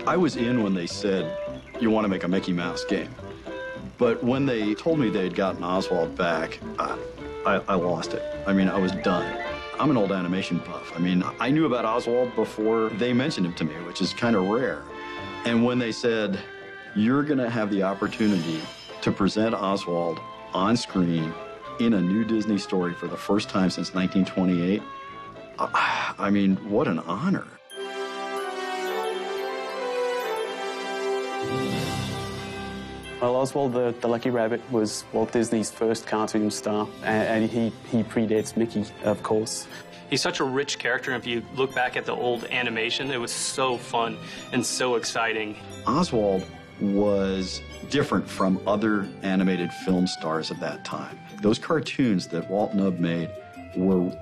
I was in when they said, you want to make a Mickey Mouse game. But when they told me they'd gotten Oswald back, I lost it. I mean, I was done. I'm an old animation buff. I mean, I knew about Oswald before they mentioned him to me, which is kind of rare. And when they said, you're going to have the opportunity to present Oswald on screen in a new Disney story for the first time since 1928, I mean, what an honor. Well, Oswald the Lucky Rabbit was Walt Disney's first cartoon star, and he predates Mickey, of course. He's such a rich character, and if you look back at the old animation, it was so fun and so exciting. Oswald was different from other animated film stars of that time. Those cartoons that Walt and Ub made were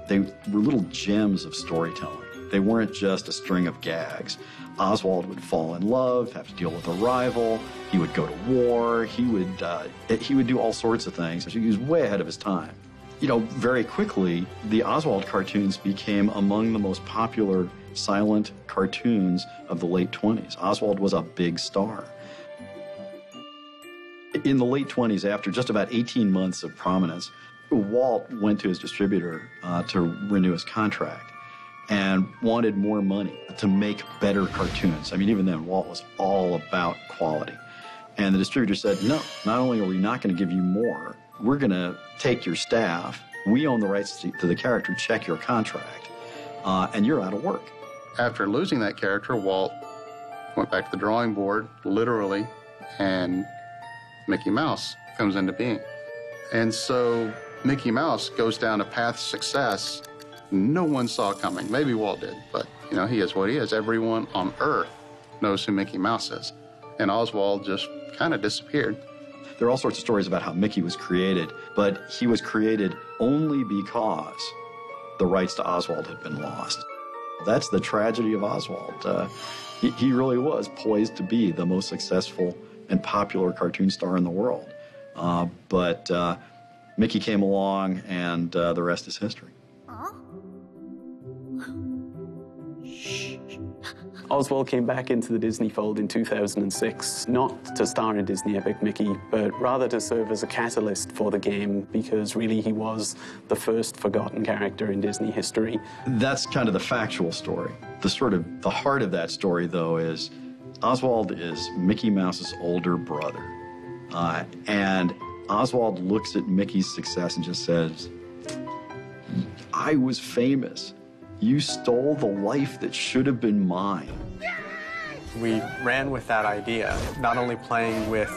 little gems of storytelling. They weren't just a string of gags. Oswald would fall in love, have to deal with a rival. He would go to war. He would do all sorts of things. He was way ahead of his time. You know, very quickly, the Oswald cartoons became among the most popular silent cartoons of the late 20s. Oswald was a big star. In the late 20s, after just about 18 months of prominence, Walt went to his distributor to renew his contract and wanted more money to make better cartoons. I mean, even then, Walt was all about quality. And the distributor said, no, not only are we not going to give you more, we're going to take your staff, we own the rights to the character, check your contract, and you're out of work. After losing that character, Walt went back to the drawing board, literally, and Mickey Mouse comes into being. And so Mickey Mouse goes down a path of success no one saw coming. Maybe Walt did, but, you know, he is what he is. Everyone on Earth knows who Mickey Mouse is. And Oswald just kind of disappeared. There are all sorts of stories about how Mickey was created, but he was created only because the rights to Oswald had been lost. That's the tragedy of Oswald. He really was poised to be the most successful and popular cartoon star in the world. But Mickey came along, and the rest is history. Oswald came back into the Disney fold in 2006, not to star in Disney Epic Mickey, but rather to serve as a catalyst for the game, because really he was the first forgotten character in Disney history. That's kind of the factual story. The heart of that story, though, is Oswald is Mickey Mouse's older brother. And Oswald looks at Mickey's success and just says, I was famous. You stole the life that should have been mine. We ran with that idea, not only playing with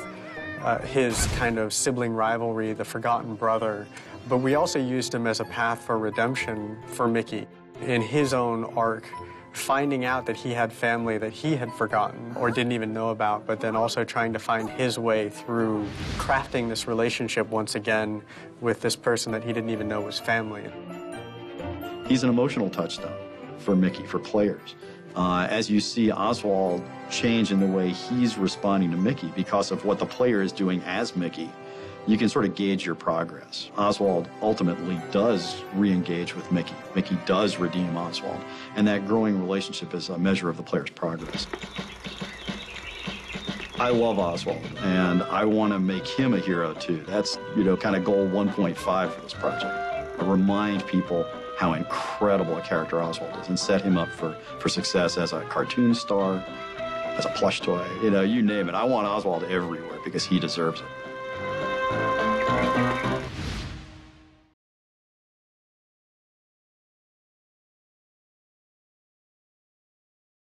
his kind of sibling rivalry, the forgotten brother, but we also used him as a path for redemption for Mickey in his own arc, finding out that he had family that he had forgotten or didn't even know about, but then also trying to find his way through crafting this relationship once again with this person that he didn't even know was family. He's an emotional touchstone for Mickey, for players. As you see Oswald change in the way he's responding to Mickey because of what the player is doing as Mickey, you can sort of gauge your progress. Oswald ultimately does re-engage with Mickey. Mickey does redeem Oswald, and that growing relationship is a measure of the player's progress. I love Oswald, and I want to make him a hero too. That's, you know, kind of goal 1.5 for this project. I remind people how incredible a character Oswald is and set him up for success as a cartoon star, as a plush toy, you know, you name it. I want Oswald everywhere because he deserves it.